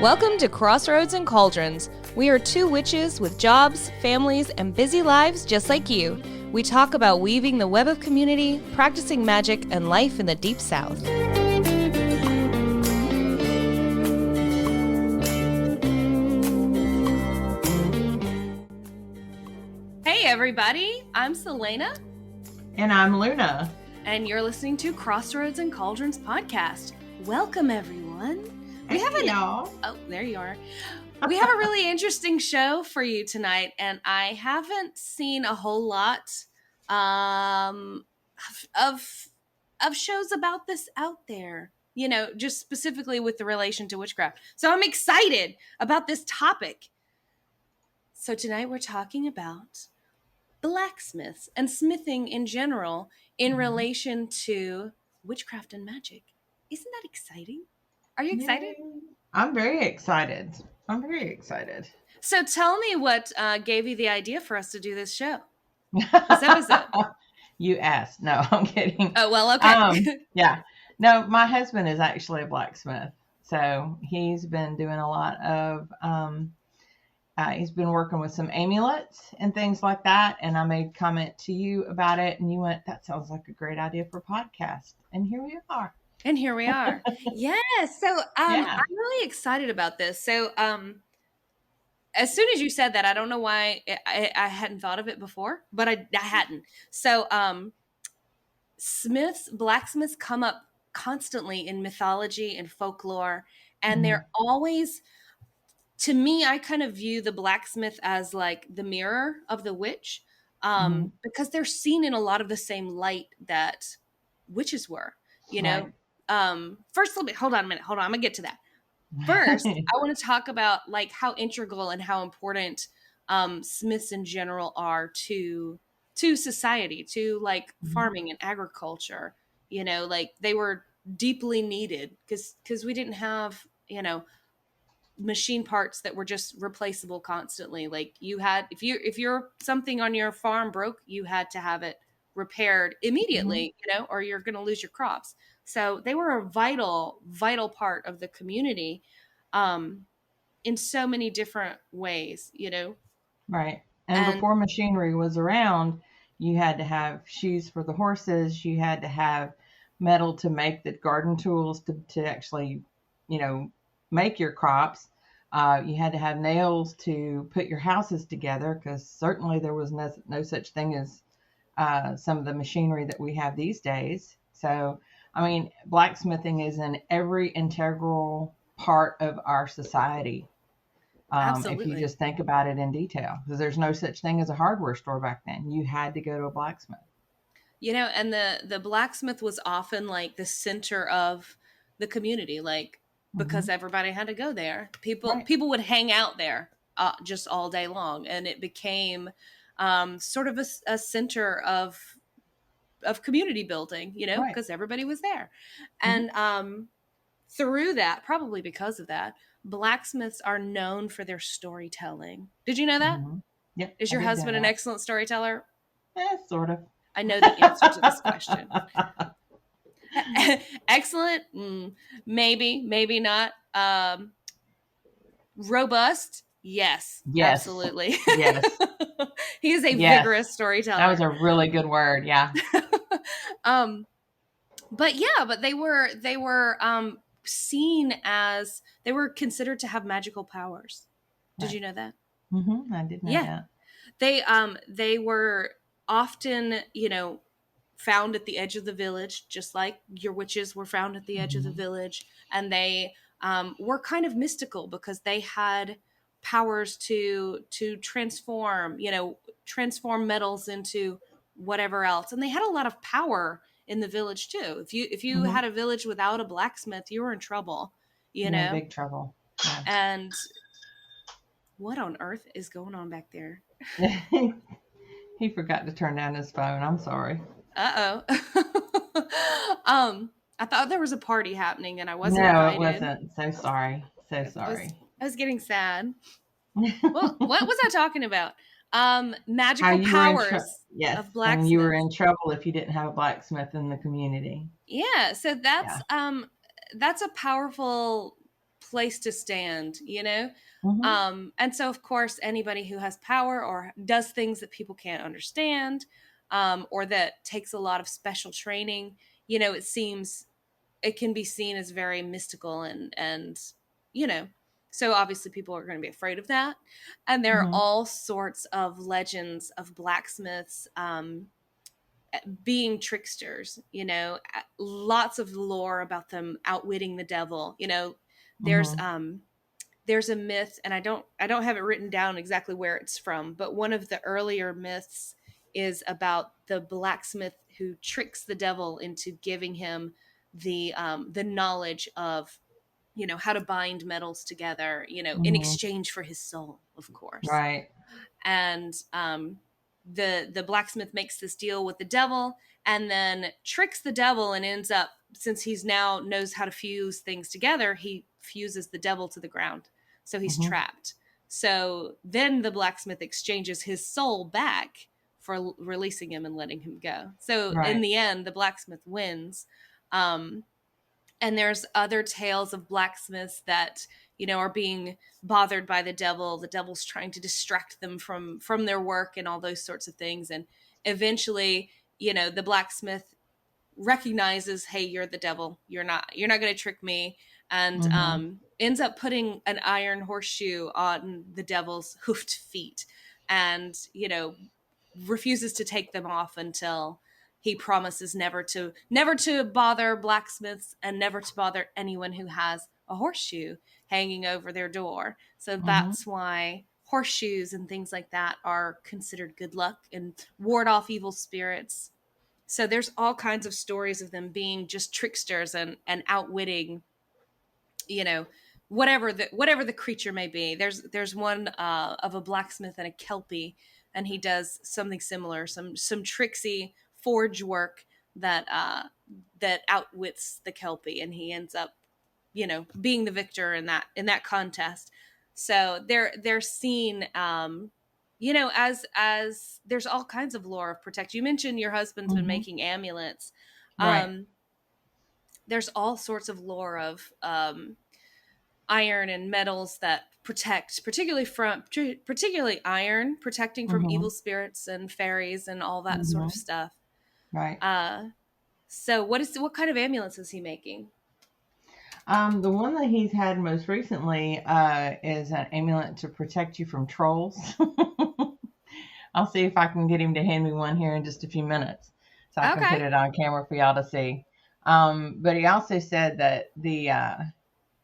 Welcome to Crossroads and Cauldrons. We are two witches with jobs, families, and busy lives just like you. We talk about weaving the web of community, practicing magic, and life in the Deep South. Hey everybody, I'm Sellena. And I'm Luna. And you're listening to Crossroads and Cauldrons podcast. Welcome everyone. Y'all. Oh, there you are. We have a really interesting show for you tonight, and I haven't seen a whole lot of shows about this out there, you know, just specifically with the relation to witchcraft. So I'm excited about this topic. So tonight we're talking about blacksmiths and smithing in general in relation to witchcraft and magic. Isn't that exciting? Are you excited? Yay. I'm very excited. So tell me what gave you the idea for us to do this show, this episode. You asked. No, I'm kidding. Oh, well, okay. Yeah. No, my husband is actually a blacksmith. So he's been doing a lot of, he's been working with some amulets and things like that. And I made comment to you about it. And you went, that sounds like a great idea for a podcast. And here we are. Yes. So I'm really excited about this. So as soon as you said that, I don't know why I hadn't thought of it before, but I hadn't. So blacksmiths come up constantly in mythology and folklore, and they're always, to me, I kind of view the blacksmith as like the mirror of the witch, because they're seen in a lot of the same light that witches were, you know. First, hold on a minute. I'm gonna get to that. First, I want to talk about like how integral and how important smiths in general are to society, to like farming and agriculture. You know, like they were deeply needed because we didn't have, you know, machine parts that were just replaceable constantly. Like you had, if you're something on your farm broke, you had to have it repaired immediately, you know, or you're going to lose your crops. So they were a vital part of the community, in so many different ways, you know? Right. And before machinery was around, you had to have shoes for the horses. You had to have metal to make the garden tools to actually, you know, make your crops. You had to have nails to put your houses together, because certainly there was no such thing as some of the machinery that we have these days. So, I mean, blacksmithing is in every integral part of our society. If you just think about it in detail, because there's no such thing as a hardware store back then. You had to go to a blacksmith. You know, and the blacksmith was often like the center of the community, like because everybody had to go there. People would hang out there just all day long, and it became sort of a center of community building, you know, because everybody was there. And through that, probably because of that, blacksmiths are known for their storytelling. Did you know that? Yeah. Is your husband an excellent storyteller? Sort of. I know the answer to this question. Excellent? Maybe not. Robust? Yes. Absolutely. Yes. He is a vigorous storyteller. That was a really good word. Yeah. But they were seen as, they were considered to have magical powers. Did you know that? I did know that. They were often, you know, found at the edge of the village, just like your witches were found at the edge of the village. And they were kind of mystical because they had powers to transform metals into whatever else. And they had a lot of power in the village too. If you had a village without a blacksmith, you were in trouble, you know, big trouble. Yeah. And what on earth is going on back there? He forgot to turn down his phone. I'm sorry. I thought there was a party happening and I wasn't invited. No, it wasn't. So sorry. I was getting sad. Well, what was I talking about? Magical powers of blacksmiths. And you were in trouble if you didn't have a blacksmith in the community. Yeah, so that's a powerful place to stand, Mm-hmm. And so of course anybody who has power or does things that people can't understand, or that takes a lot of special training, it can be seen as very mystical and you know so obviously people are going to be afraid of that. And there are Mm-hmm. all sorts of legends of blacksmiths, being tricksters, lots of lore about them outwitting the devil. There's Mm-hmm. there's a myth, and I don't have it written down exactly where it's from, but one of the earlier myths is about the blacksmith who tricks the devil into giving him the knowledge of how to bind metals together, in Mm-hmm. exchange for his soul, of course. Right. And the blacksmith makes this deal with the devil and then tricks the devil and ends up, since he's now knows how to fuse things together, he fuses the devil to the ground, so he's Mm-hmm. trapped. So then the blacksmith exchanges his soul back for releasing him and letting him go. So in Right. the end the blacksmith wins. Um, and there's other tales of blacksmiths that are being bothered by the devil's trying to distract them from their work and all those sorts of things. And eventually the blacksmith recognizes, hey, you're the devil, you're not going to trick me, and Mm-hmm. ends up putting an iron horseshoe on the devil's hoofed feet, and refuses to take them off until he promises never to bother blacksmiths and never to bother anyone who has a horseshoe hanging over their door. So Mm-hmm. that's why horseshoes and things like that are considered good luck and ward off evil spirits. So there's all kinds of stories of them being just tricksters and outwitting, you know, whatever the creature may be. There's one of a blacksmith and a kelpie, and he does something similar, some tricksy forge work that outwits the kelpie, and he ends up, being the victor in that contest. So they're seen, as there's all kinds of lore of protect. You mentioned your husband's been Mm-hmm. making amulets. Right. Um, there's all sorts of lore of iron and metals that protect, particularly iron, protecting from Mm-hmm. evil spirits and fairies and all that sort of Mm-hmm. stuff. Right. Uh, so what kind of amulets is he making? The one that he's had most recently is an amulet to protect you from trolls. I'll see if I can get him to hand me one here in just a few minutes so I can put Okay. it on camera for y'all to see. But he also said that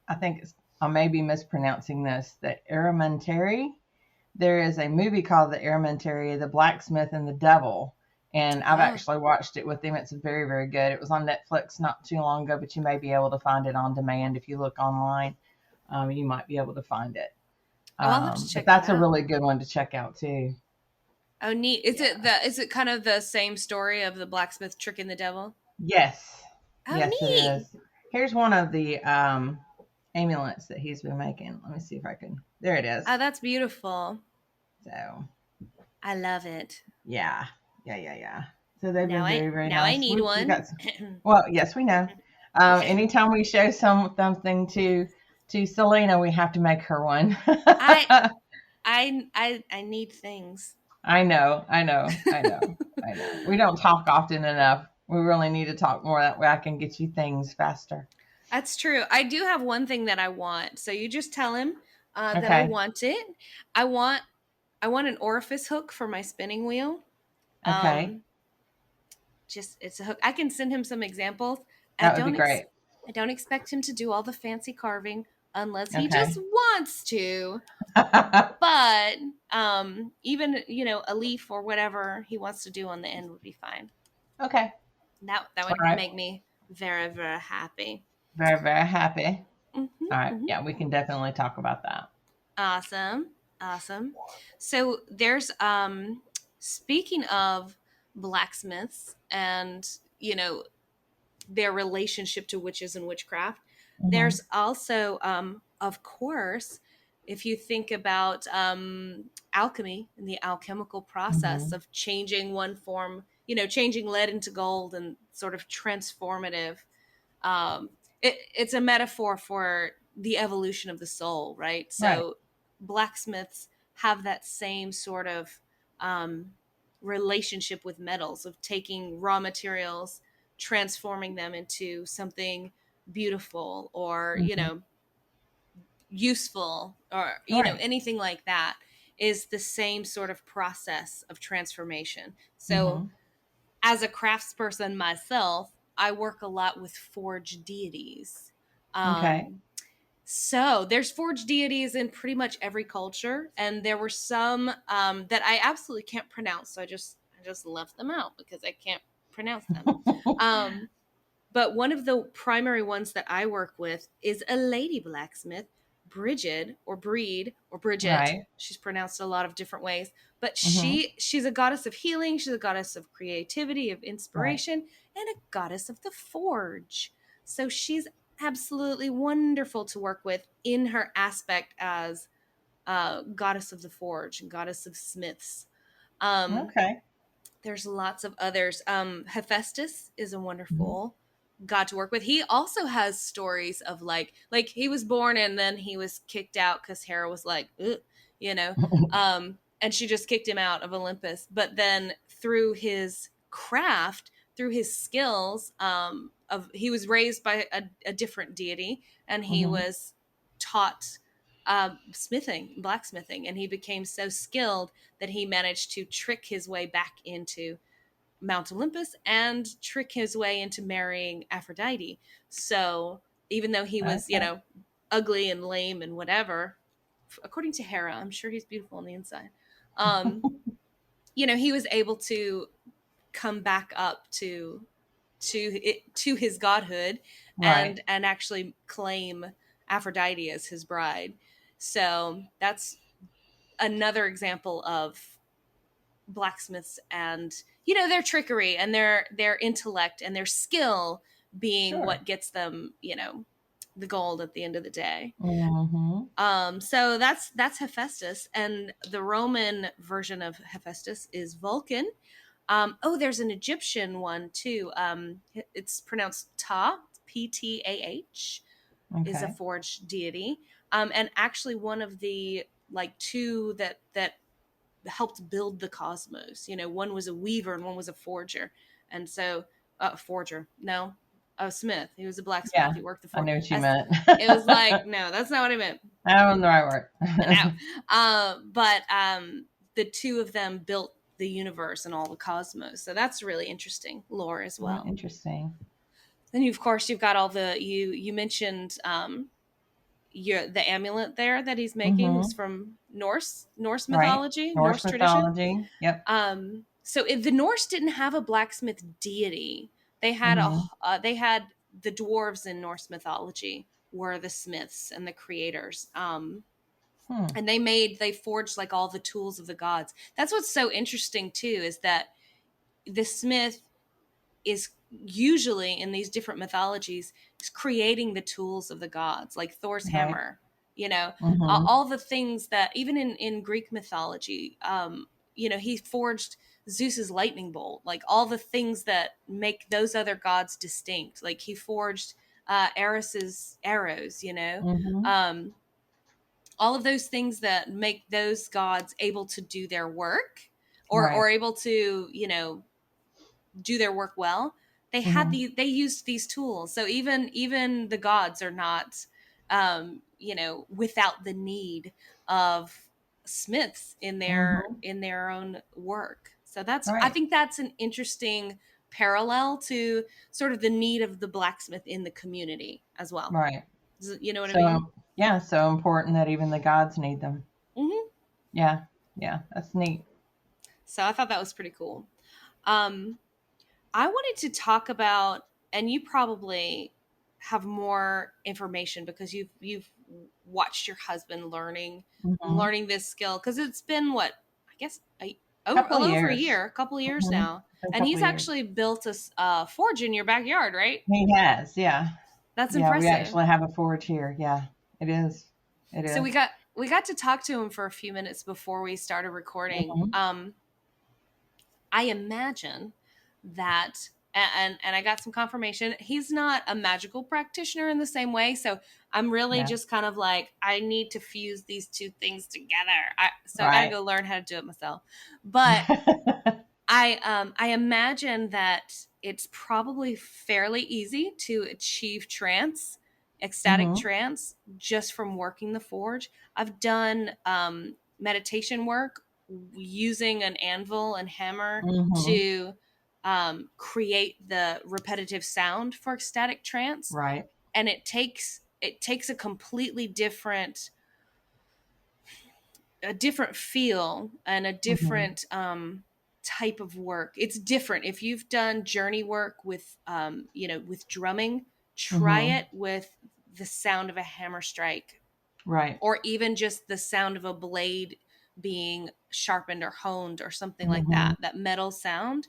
I think I may be mispronouncing this, the Aramentary. There is a movie called The Aramentary, The Blacksmith and the Devil. And I've Oh, actually watched it with him. It's very, very good. It was on Netflix not too long ago, but you may be able to find it on demand if you look online. You might be able to find it. I'll have to But check that that's a out. really good one to check out too. Oh, neat. Is Yeah. it kind of the same story of the blacksmith tricking the devil? Yes. Oh, Yes, it neat. is. Here's one of the amulets that he's been making. Let me see if I can. There it is. Oh, that's beautiful. So, I love it. yeah. Yeah, yeah, yeah. So they've Now been I very, very now I nice. need We one. got some, well, yes, we know. Anytime we show something to Selena, we have to make her one. I I need things. I know, I know, I know, I know. We don't talk often enough. We really need to talk more. That way I can get you things faster. That's true. I do have one thing that I want. So you just tell him that I Okay. want it. I want an orifice hook for my spinning wheel. Okay. Um, just it's a hook. I can send him some examples. I That would be don't ex- great. I don't expect him to do all the fancy carving unless he just Okay. wants to. But even a leaf or whatever he wants to do on the end would be fine. Okay. That All would right. make me very, very happy. Very, very happy. Hmm. All right. Hmm. Yeah, we can definitely talk about that. Awesome. Awesome. So there's speaking of blacksmiths and their relationship to witches and witchcraft, Mm-hmm. there's also of course, if you think about alchemy and the alchemical process Mm-hmm. of changing one form, changing lead into gold and sort of transformative, it's a metaphor for the evolution of the soul, right? Right. So blacksmiths have that same sort of um, relationship with metals, of taking raw materials, transforming them into something beautiful, or Mm-hmm. useful, or Right. anything like that, is the same sort of process of transformation. So Mm-hmm. as a craftsperson myself, I work a lot with forged deities. Okay. So there's forged deities in pretty much every culture, and there were some that I absolutely can't pronounce, so I just left them out because I can't pronounce them. Um, but one of the primary ones that I work with is a lady blacksmith, Bridget, or Breed, or Bridget. Right. She's pronounced a lot of different ways, but Mm-hmm. she's a goddess of healing. She's a goddess of creativity, of Right. inspiration, and a goddess of the forge. So she's absolutely wonderful to work with in her aspect as goddess of the forge and goddess of smiths. Um, Okay. there's lots of others. Hephaestus is a Mm-hmm. wonderful god to work with. He also has stories of like he was born and then he was kicked out because Hera was like, ugh, you know, and she just kicked him out of Olympus. But then through his craft, through his skills, of he was raised by a different deity, and he Mm-hmm. was taught smithing, blacksmithing, and he became so skilled that he managed to trick his way back into Mount Olympus and trick his way into marrying Aphrodite. So even though he was, Okay. ugly and lame and whatever, according to Hera, I'm sure he's beautiful on the inside. Um, he was able to come back up to his godhood, Right. and actually claim Aphrodite as his bride. So that's another example of blacksmiths and their trickery and their intellect and their skill being Sure. what gets them the gold at the end of the day. Mm-hmm. So that's Hephaestus, and the Roman version of Hephaestus is Vulcan. Oh, there's an Egyptian one too. It's pronounced Ta, Ptah, is a Okay. forged deity. And actually one of the like two that helped build the cosmos. One was a weaver and one was a forger. And so, forger, no, a smith. He was a blacksmith. Yeah. He worked the I forge. knew what you meant. It was like, no, that's not what I meant. That was the right word. No, but the two of them built the universe and all the cosmos. So that's really interesting lore as Oh, well. interesting. Then of course you've got all the you mentioned the amulet there that he's making was Mm-hmm. from Norse Right. mythology, Norse Norse tradition. mythology. Yep. So if the Norse didn't have a blacksmith deity, they had Mm-hmm. they had the dwarves in Norse mythology were the smiths and the creators. Hmm. And they forged like all the tools of the gods. That's what's so interesting too, is that the smith is usually in these different mythologies is creating the tools of the gods, like Thor's Right. hammer, Mm-hmm. all the things that even in Greek mythology, he forged Zeus's lightning bolt, like all the things that make those other gods distinct. Like he forged Eris's arrows, Mm-hmm. um, all of those things that make those gods able to do their work, or Right. able to do their work well. Mm-hmm. They used these tools. So even the gods are not without the need of smiths Mm-hmm. in their own work. So I Right. think that's an interesting parallel to sort of the need of the blacksmith in the community as well. Right. You know what I mean? So yeah, so important that even the gods need them. Hmm. Yeah. Yeah. That's neat. So I thought that was pretty cool. Um, I wanted to talk about, and you probably have more information because you've watched your husband Mm-hmm. learning this skill, because it's been what, I guess Couple a of little over a years. year, a couple of years Mm-hmm. now, A and couple he's of years. actually built a forge in your backyard, right? He has. Yeah. That's Yeah. We impressive. actually have a forge here. Yeah. It is. It So is. we got to talk to him for a few minutes before we started recording. Mm-hmm. I imagine that and I got some confirmation. He's not a magical practitioner in the same way, so I'm really Yeah. just kind of like, I need to fuse these two things together. So I got to Right. go learn how to do it myself. But I imagine that it's probably fairly easy to achieve trance, ecstatic Mhm. trance, just from working the forge. I've done meditation work using an anvil and hammer Mhm. to create the repetitive sound for ecstatic trance, Right. and it takes a different feel and a Mhm. different type of work. It's different. If you've done journey work with, with drumming, try Mhm. it with the sound of a hammer strike, Right. or even just the sound of a blade being sharpened or honed or something like Mhm. that. That metal sound,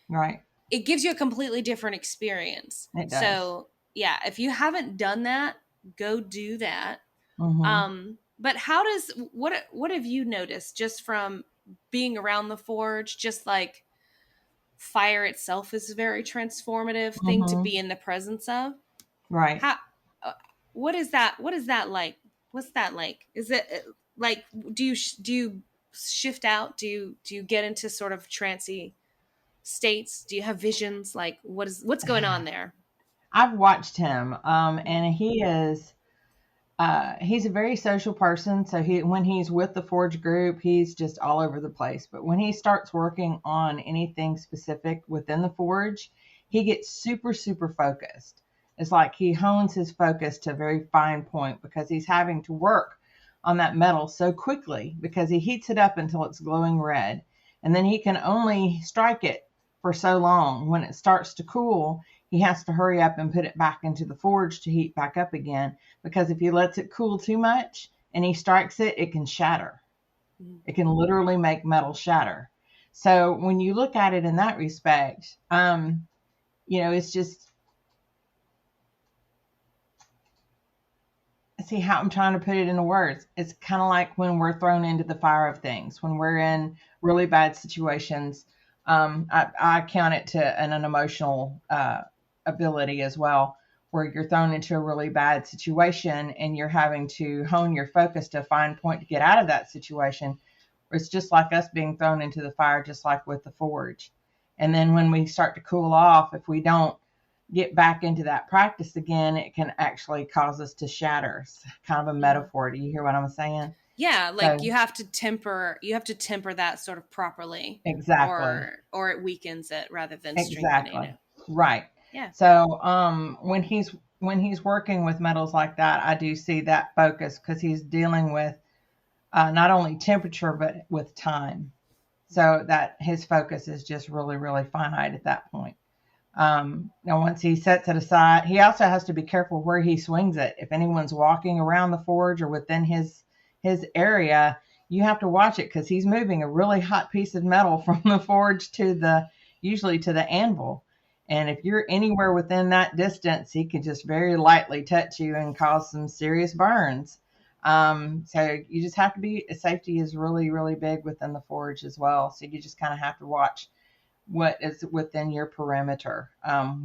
Right. it gives you a completely different experience. It does. So yeah, if you haven't done that, go do that. Mhm. But how does what have you noticed just from being around the forge? Just like fire itself is a very transformative thing to Mhm. be in the presence of. Right. How uh, what is that? What is that like? What's that like? Is it like, do you shift out? Do you get into sort of trancy states? Do you have visions? Like, what's going on there? I've watched him, and he's a very social person. So when he's with the Forge group, he's just all over the place. But when he starts working on anything specific within the Forge, he gets super, super focused. It's like he hones his focus to a very fine point because he's having to work on that metal so quickly because he heats it up until it's glowing red. And then he can only strike it for so long. When it starts to cool, he has to hurry up and put it back into the forge to heat back up again, because if he lets it cool too much and he strikes it, it can shatter. Mm. It can literally make metal shatter. So when you look at it in that respect, it's just, see how I'm trying to put it into words. It's kind of like when we're thrown into the fire of things, when we're in really bad situations. I count it to an emotional ability as well, where you're thrown into a really bad situation and you're having to hone your focus to a fine point to get out of that situation. It's just like us being thrown into the fire, just like with the forge. And then when we start to cool off, if we don't get back into that practice again, it can actually cause us to shatter. It's kind of a Mhm. metaphor. Do you hear what I'm saying? Yeah, like So you have to temper that sort of properly, exactly, or it weakens it rather than strengthening exactly, it. right. Yeah. So when he's working with metals like that, I do see that focus because he's dealing with not only temperature but with time. So that his focus is just really, really finite at that point. Now, once he sets it aside, he also has to be careful where he swings it. If anyone's walking around the forge or within his area, you have to watch it because he's moving a really hot piece of metal from the forge to the usually to the anvil. And if you're anywhere within that distance, he can just very lightly touch you and cause some serious burns. So you just have to be, safety is really, really big within the forge as well. So you just kind of have to watch what is within your perimeter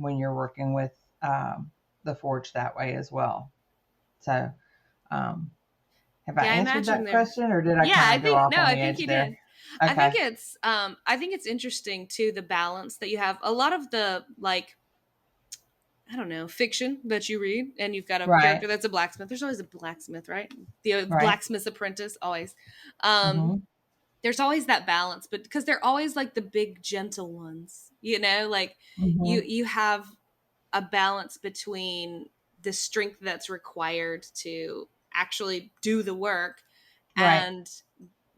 when you're working with the forge that way as well. So, um, have I Yeah, I answered imagine that there's question or did I Yeah, kind of go off on I the think edge you there? did. Okay. I think it's interesting too, the balance that you have. A lot of the, like, I don't know, fiction that you read, and you've got a character Right. that's a blacksmith. There's always a blacksmith, right? The Right. blacksmith's apprentice, always. Um, Mm-hmm. there's always that balance, but because they're always like the big gentle ones, like Mm-hmm. you have a balance between the strength that's required to actually do the work, Right. and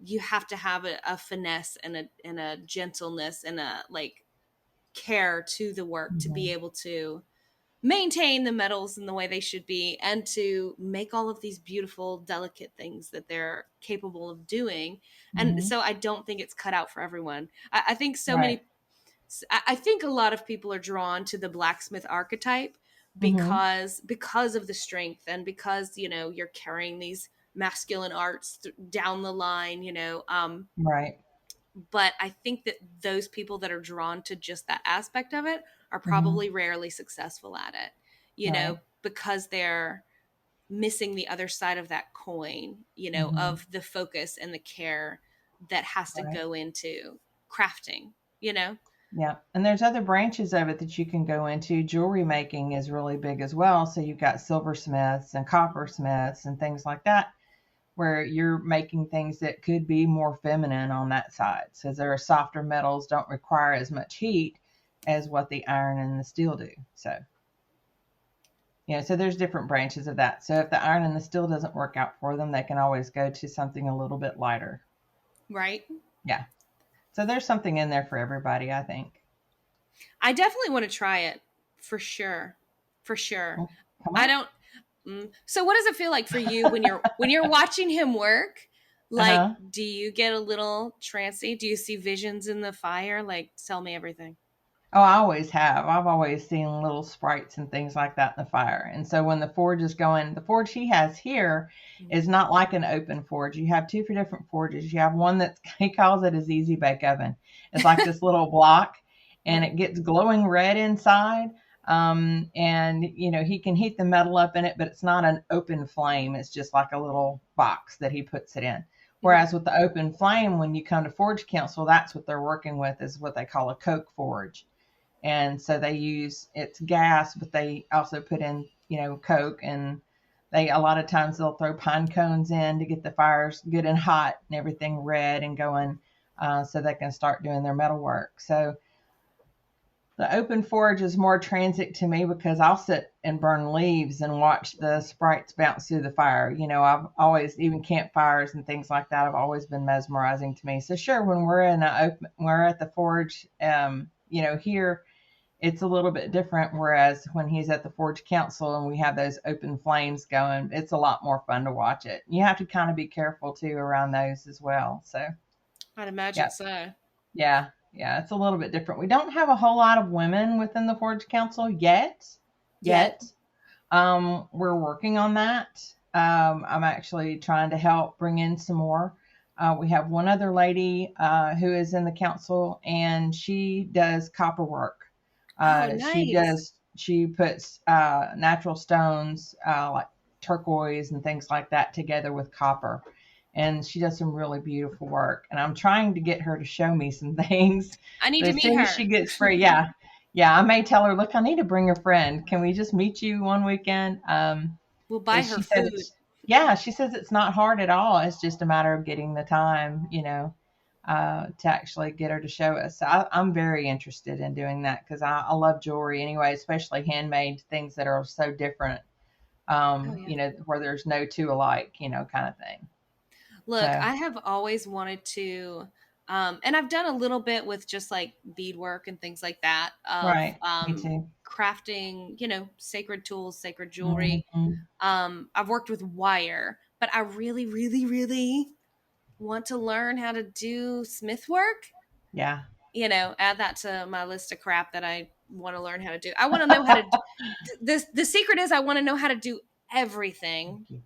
you have to have a finesse and a gentleness and a, like, care to the work to be Mm-hmm. able to maintain the metals in the way they should be, and to make all of these beautiful delicate things that they're capable of doing. And Mm-hmm. so I don't think it's cut out for everyone. I think so Right. many I think a lot of people are drawn to the blacksmith archetype Mm-hmm. because of the strength, and because you're carrying these masculine arts down the line. Right. But I think that those people that are drawn to just that aspect of it are Mm-hmm. probably rarely successful at it, Right. because they're missing the other side of that coin, Mm-hmm. of the focus and the care that has to Right. go into crafting, you know? Yeah. And there's other branches of it that you can go into. Jewelry making is really big as well. So you've got silversmiths and coppersmiths and things like that, where you're making things that could be more feminine on that side. So there softer metals don't require as much heat as what the iron and the steel do. So, so there's different branches of that. So if the iron and the steel doesn't work out for them, they can always go to something a little bit lighter. Right. Yeah. So there's something in there for everybody, I think. I definitely want to try it for sure. For sure. Well, come I on. don't So what does it feel like for you when you're watching him work? Like, Uh-huh. do you get a little trancy? Do you see visions in the fire? Like, tell me everything. Oh, I always have. I've always seen little sprites and things like that in the fire. And so when the forge is going, the forge he has here is not like an open forge. You have two different forges. You have one that he calls it his easy bake oven. It's like this little block, and Mhm. it gets glowing red inside. And he can heat the metal up in it, but it's not an open flame. It's just like a little box that he puts it in. Mhm. Whereas with the open flame, when you come to Forge Council, that's what they're working with, is what they call a coke forge. And so they use, it's gas, but they also put in coke, and they a lot of times they'll throw pine cones in to get the fires good and hot and everything red and going, so they can start doing their metal work. So the open forge is more transit to me, because I'll sit and burn leaves and watch the sprites bounce through the fire. I've always, even campfires and things like that, have always been mesmerizing to me. So sure, when we're at the forge, here it's a little bit different. Whereas when he's at the Forge Council and we have those open flames going, it's a lot more fun to watch it. You have to kind of be careful too around those as well. So, I'd imagine yeah, so. yeah, it's a little bit different. We don't have a whole lot of women within the Forge Council yet. Yet. Yet, we're working on that. I'm actually trying to help bring in some more. We have one other lady who is in the council, and she does copper work. Oh, She nice. does. She puts natural stones like turquoise and things like that together with copper, and she does some really beautiful work. And I'm trying to get her to show me some things. I need But to as meet soon as she her. gets free, yeah, I may tell her, look, I need to bring a friend. Can we just meet you one weekend? We'll buy her She said food. it's, yeah, she says it's not hard at all. It's just a matter of getting the time, to actually get her to show us. So I'm very interested in doing that, because I love jewelry anyway, especially handmade things that are so different, Oh, yeah. where there's no two alike, kind of thing. Look, So, I have always wanted to, and I've done a little bit with just like beadwork and things like that, of right. Me too. crafting, sacred tools, sacred jewelry. Hmm. I've worked with wire, but I really, really, really want to learn how to do smith work. Yeah. Add that to my list of crap that I want to learn how to do. I want to know how to do this. The secret is I want to know how to do everything, Thank you.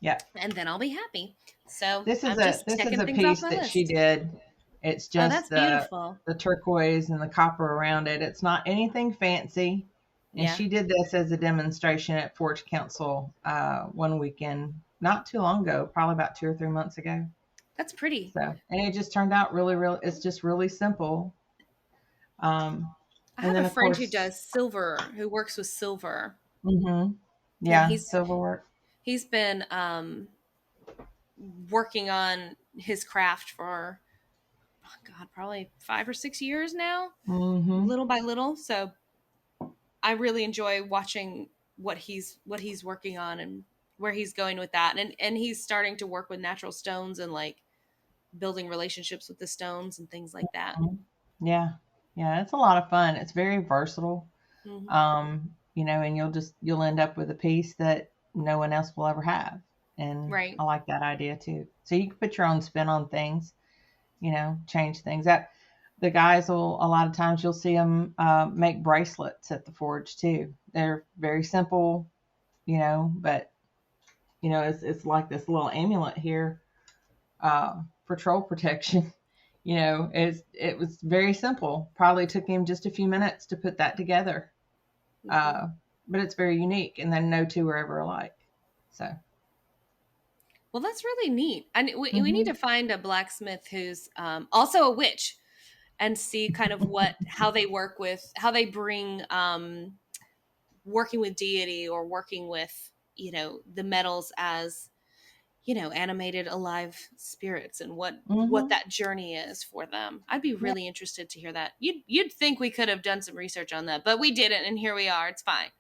Yeah. and then I'll be happy. So This is I'm a just this is checking a things off piece my that she list. did. It's Oh, just that's beautiful. the turquoise and the copper around it. It's not anything fancy. And Yeah, she did this as a demonstration at Forge Council one weekend not too long ago, probably about 2 or 3 months ago. that's pretty. So, and it just turned out really, really. It's just really simple. Um, I and have then a of friend who course, does silver, who works with silver, and yeah, silverwork. he's been working on his craft for, oh God, probably 5 or 6 years now, Mm-hmm. little by little. So I really enjoy watching what he's working on and where he's going with that. And he's starting to work with natural stones and like building relationships with the stones and things like that. Yeah, yeah, it's a lot of fun. It's very versatile. Hmm. And you'll end up with a piece that no one else will ever have. And Right. I like that idea too. So you can put your own spin on things, change things. That the guys will, a lot of times you'll see them make bracelets at the forge too. They're very simple, but it's like this little amulet here for troll protection. it was very simple. Probably took him just a few minutes to put that together. Mm-hmm. Uh, but it's very unique, and then no two are ever alike. So, Well, that's really neat. And we need to hmm find a blacksmith who's also a witch and see kind of how they work with, how they bring working with deity or working with, the metals as, animated alive spirits and what hmm that journey is for them. I'd be yeah, really interested to hear that. You'd think we could have done some research on that, but we didn't, and here we are. It's fine.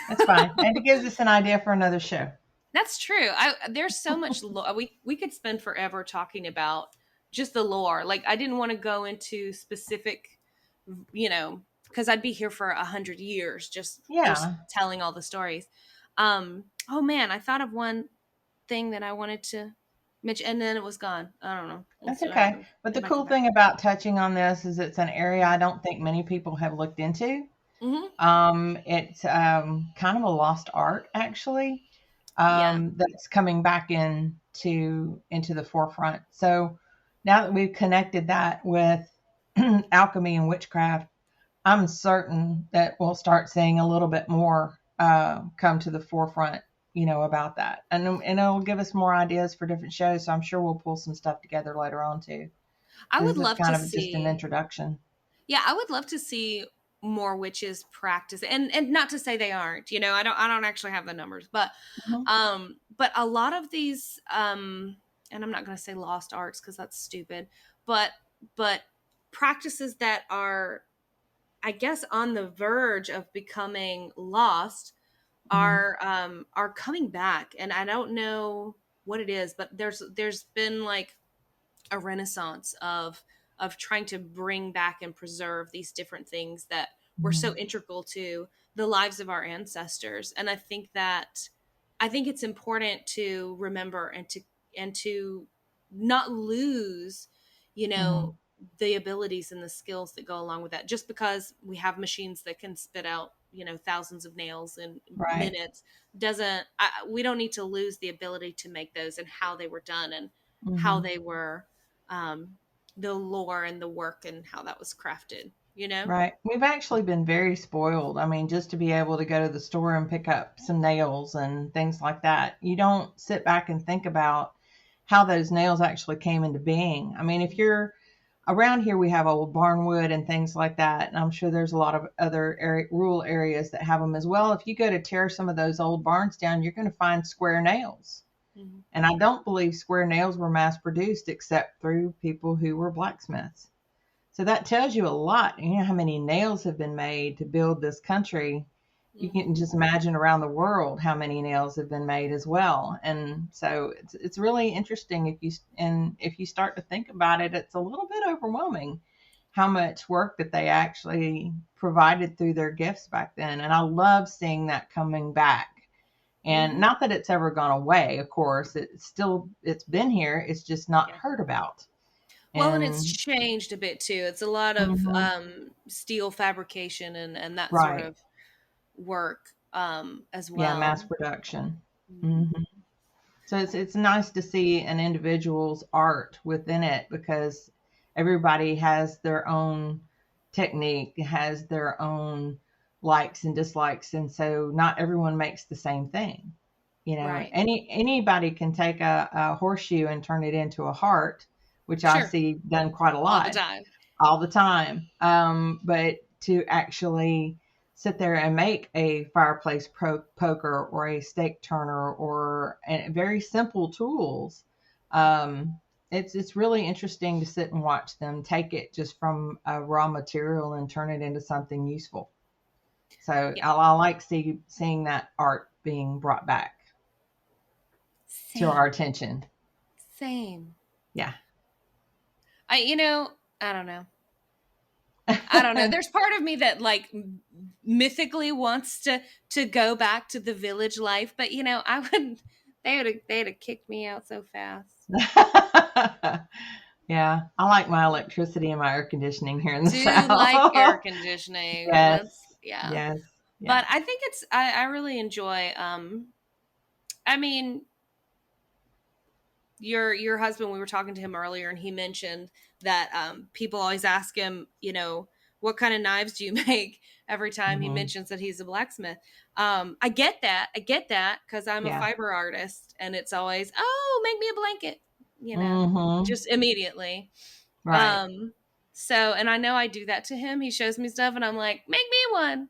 that's fine, and it gives us an idea for another show. That's true. There's so much lore. We could spend forever talking about just the lore. Like I didn't want to go into specific, because I'd be here for 100 years just Yeah, telling all the stories. Oh man, I thought of one thing that I wanted to mention, and then it was gone. I don't know. We'll that's see what okay. happens. But It the might come cool back. thing about touching on this is it's an area Mm-hmm. I don't think many people have looked into. Mm-hmm. It's kind of a lost art, actually, Yeah. that's coming back into the forefront. So now that we've connected that with alchemy and witchcraft, I'm certain that we'll start seeing a little bit more come to the forefront, about that, and it'll give us more ideas for different shows. So I'm sure we'll pull some stuff together later on too. I This would is love to kind of just an see. introduction. Yeah, I would love to see more witches practice, and not to say they aren't. I don't actually have the numbers, Mhm. but a lot of these and I'm not going to say lost arts because that's stupid, but practices that are, I guess, on the verge of becoming lost Mhm. are coming back, and I don't know what it is, but there's been like a renaissance of trying to bring back and preserve these different things that were so Mhm. integral to the lives of our ancestors. And I think it's important to remember and to not lose, you know Mhm. the abilities and the skills that go along with that. Just because we have machines that can spit out, thousands of nails in Right. minutes, doesn't we don't need to lose the ability to make those and how they were done and how Mhm. they were, um, the lore and the work and how that was crafted, you know? Right. We've actually been very spoiled. I mean, just to be able to go to the store and pick up some nails and things like that. You don't sit back and think about how those nails actually came into being. I mean, if you're around here, we have old barnwood and things like that. And I'm sure there's a lot of other rural areas that have them as well. If you go to tear some of those old barns down, you're going to find square nails. Mm-hmm. And I don't believe square nails were mass produced except through people who were blacksmiths. So that tells you a lot. You know how many nails have been made to build this country. You Mm-hmm. can just imagine around the world how many nails have been made as well. And so it's really interesting if you start to think about it, it's a little bit overwhelming how much work that they actually provided through their gifts back then. And I love seeing that coming back. And Mm-hmm. not that it's ever gone away, of course. It's been here. It's just not Yeah. heard about. Well, and it's And changed a bit too. It's a lot of mhm, steel fabrication and that sort right. of work, as Yeah, mass well. production. Mm-hmm. hmm So it's nice to see an individual's art within it because everybody has their own technique, has their own likes and dislikes, and so not everyone makes the same thing. Right. Anybody can take a horseshoe and turn it into a heart, which I Sure. see done quite a All the lot time. all the time. But to actually sit there and make a fireplace poker or a steak turner or very simple tools, it's really interesting to sit and watch them take it just from a raw material and turn it into something useful. So Yeah. I like seeing that art being brought back to our Same. attention. Same. Yeah. I you know, I don't know. I don't know. There's part of me that like mythically wants to go back to the village life, but I would they'd have kicked me out so fast. Yeah, I like my electricity and my air conditioning here in the Do like air South. conditioning. Yes, Yeah. yes, But yes. I think I really enjoy I mean, your husband, we were talking to him earlier, and he mentioned that people always ask him, what kind of knives do you make every time he Mm-hmm. mentions that he's a blacksmith. I get that because I'm a Yeah. fiber artist, and it's always, oh, make me a blanket, Mm-hmm. just immediately. Right. um and I know I do that to him. He shows me stuff and I'm like, make me one,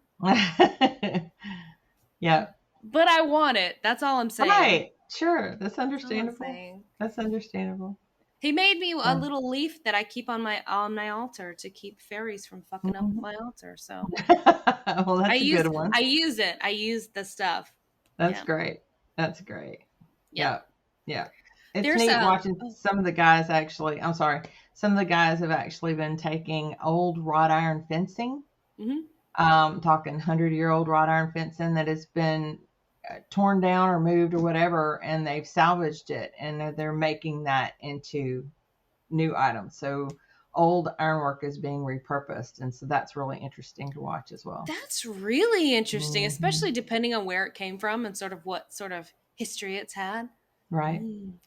Yeah. but I want it. That's all I'm saying. Right. Sure. That's That's all I'm understandable. saying. That's understandable. He made me a So, little leaf that I keep on my altar to keep fairies from fucking up mhm. my altar. So Well, I that's a use good one. I use it. I use the stuff. That's Yeah. great. That's great. Yep. Yeah. Yeah. It's There's neat watching oh, some of the guys actually. I'm sorry. Some of the guys have actually been taking old wrought iron fencing, mhm. talking 100-year-old wrought iron fencing that has been torn down or moved or whatever, and they've salvaged it and they're making that into new items. So old ironwork is being repurposed, and so that's really interesting to watch as well. That's really interesting, Hmm. especially depending on where it came from and sort of what sort of history it's had. Right.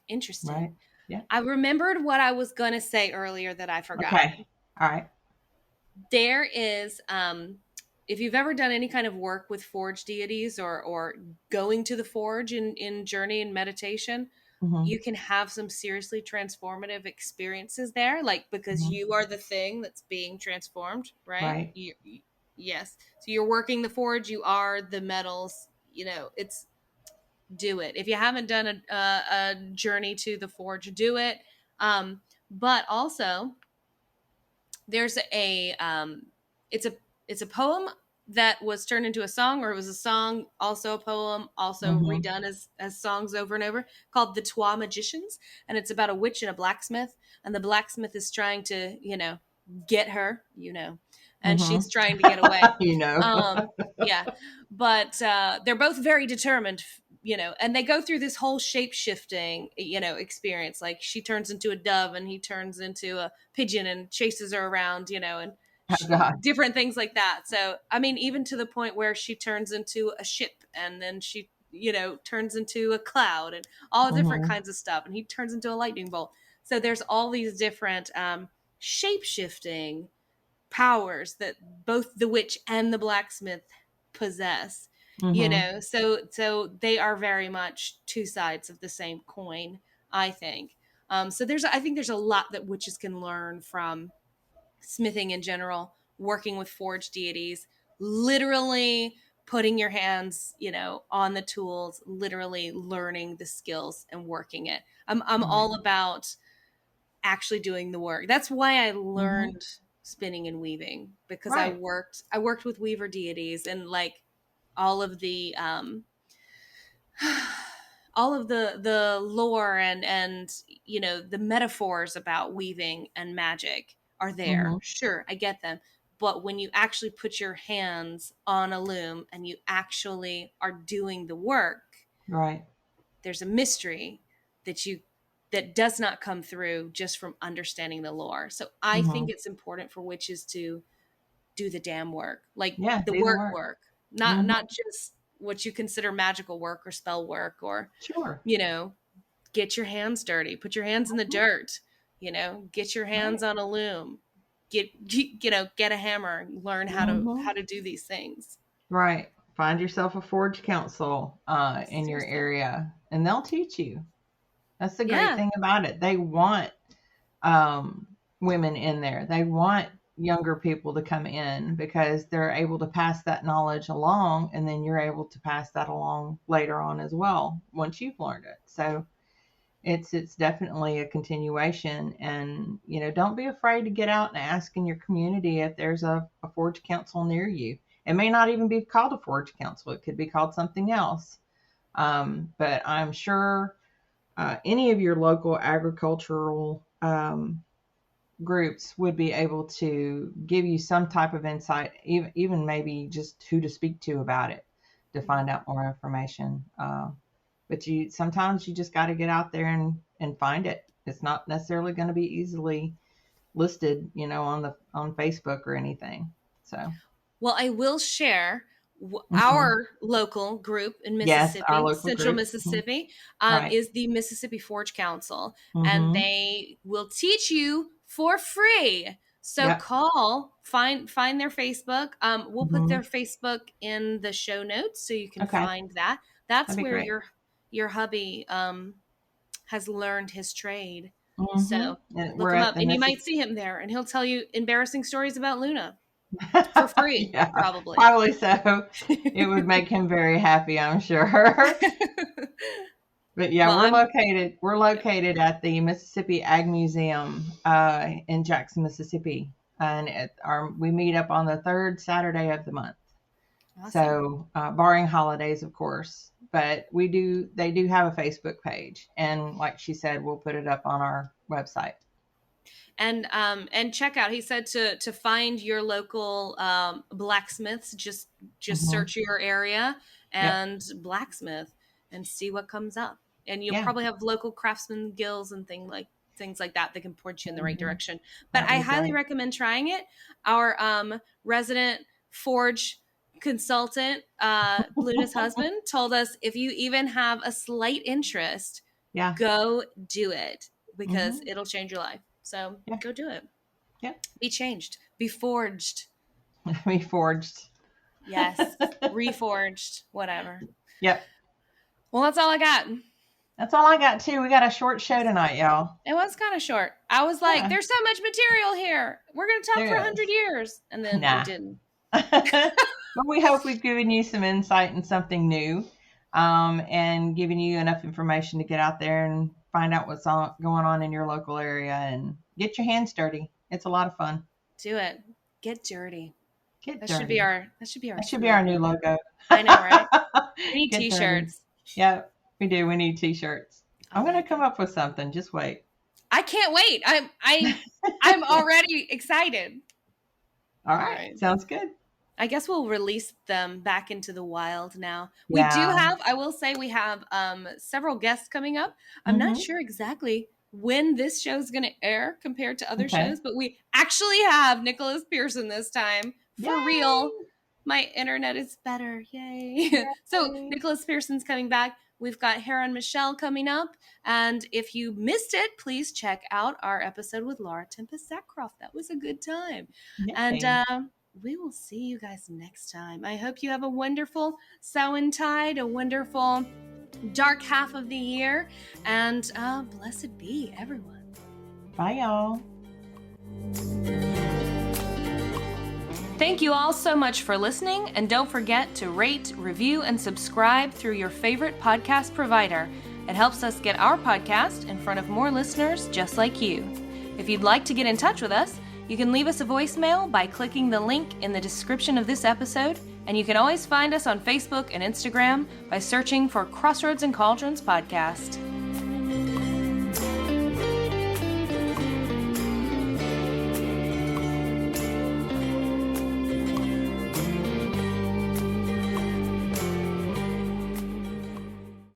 Interesting. Right. Yeah. I remembered what I was going to say earlier that I forgot. Okay. All right. There is, if you've ever done any kind of work with forge deities, or going to the forge in journey and meditation, Mm-hmm. you can have some seriously transformative experiences there, like because Mm-hmm. you are the thing that's being transformed, right? Right. Yes. So you're working the forge, you are the metals, it's do it. If you haven't done a journey to the forge, do it. But also, there's it's a poem that was turned into a song, or it was a song, also a poem, also Mm-hmm. redone as songs over and over, called The Trois Magicians. And it's about a witch and a blacksmith, and the blacksmith is trying to get her, and she's Mm-hmm. trying to get away. You know. Yeah, but they're both very determined, and they go through this whole shape shifting, experience. Like, she turns into a dove and he turns into a pigeon and chases her around, and Oh God. different things like that. So, I mean, even to the point where she turns into a ship, and then she, turns into a cloud, and all different Mm-hmm. kinds of stuff. And he turns into a lightning bolt. So there's all these different shape shifting powers that both the witch and the blacksmith possess, Mm-hmm. so they are very much two sides of the same coin, I think. So I think there's a lot that witches can learn from smithing in general, working with forged deities, literally putting your hands, on the tools, literally learning the skills and working it. I'm Right. all about actually doing the work. That's why I Mm-hmm. learned spinning and weaving, because I Right. worked with weaver deities, and like all of the all of the lore and the metaphors about weaving and magic are there. Mm-hmm. Sure, I get them. But when you actually put your hands on a loom and you actually are doing the work, Right. there's a mystery that does not come through just from understanding the lore. So I think Mm-hmm. it's important for witches to do the damn work, like Yeah. the Do the work work. work, not Mm-hmm. not just what you consider magical work or spell work, or Sure. you know get your hands dirty, put your hands in the Mm-hmm. dirt, get your hands Right. on a loom, get a hammer, learn Mm-hmm. how to do these things. Right. Find yourself a forge council in your Seriously. area, and they'll teach you. That's the great Yeah. thing about it. They want um, women in there. They want younger people to come in because they're able to pass that knowledge along, and then you're able to pass that along later on as well once you've learned it. So it's definitely a continuation, and don't be afraid to get out and ask in your community if there's a forge council near you. It may not even be called a forge council. It could be called something else. But I'm sure any of your local agricultural groups would be able to give you some type of insight, even maybe just who to speak to about it to find out more information. But sometimes you just got to get out there and find it. It's not necessarily going to be easily listed, on Facebook or anything. So, Well, I will share Mm-hmm. our local group in Yes, our Mississippi, local Central group. Mhm. Mississippi, Right. is the Mississippi Forge Council, and Mm-hmm. they will teach you for free. So Yep. find their Facebook. We'll put Mm-hmm. their Facebook in the show notes so you can Okay. find that. That'd That's be where great. your hubby has learned his trade. Mm-hmm. So And look we're him at up, the and you might Mississippi. see him there, and he'll tell you embarrassing stories about Luna for free, Yeah, probably. probably so. It would make him very happy, I'm sure. But yeah, Well, I'm we're yep. located at the Mississippi Ag Museum in Jackson, Mississippi, and we meet up on the third Saturday of the month. Awesome. So, barring holidays, of course, but they do have a Facebook page, and like she said, we'll put it up on our website. And check out, he said to find your local blacksmiths, just Hmm. search your area Yep. and blacksmith and see what comes up, and you'll Yeah. probably have local craftsman guilds and things like that can point you in the right Hmm. direction. But That'd I be highly great. recommend trying it. Our resident forge consultant, Luna's husband, told us if you even have a slight interest, Yeah. go do it because Hmm. it'll change your life. So Yeah. go do it. Yeah. Be changed. Be forged. We forged. Yes. Reforged. Whatever. Yep. Well, that's all I got. That's all I got too. We got a short show tonight, y'all. It was kind of short. I was like, Yeah, there's so much material here. We're going to talk for there 100 is. years. And then we Nah. didn't. But we hope we've given you some insight and something new, and given you enough information to get out there and find out going on in your local area and get your hands dirty. It's a lot of fun. Do it. Get dirty. Get That should be dirty. our That should be our new slogan. logo. I know, right? We need Get dirty. t-shirts. Yeah, we do. We need t-shirts. I I'm gonna like come it. up with something. Just wait. I can't wait. I'm already excited. All All right. right. Sounds good. I guess we'll release them back into the wild now. Yeah. I will say we have several guests coming up. I'm not Mm-hmm. sure exactly when this show is going to air compared to other Okay. shows, but we actually have Nicholas Pearson this time for Yay! real. My internet is better. Yay. So Yay! Nicholas Pearson's coming back. We've got Heron Michelle coming up. And if you missed it, please check out our episode with Laura Tempest Sackcroft. That was a good time. And Yay! we will see you guys next time. I hope you have a wonderful Samhain, a wonderful dark half of the year, and blessed be everyone. Bye, y'all. Thank you all so much for listening, and don't forget to rate, review, and subscribe through your favorite podcast provider. It helps us get our podcast in front of more listeners just like you. If you'd like to get in touch with us, you can leave us a voicemail by clicking the link in the description of this episode, and you can always find us on Facebook and Instagram by searching for Crossroads and Cauldrons Podcast.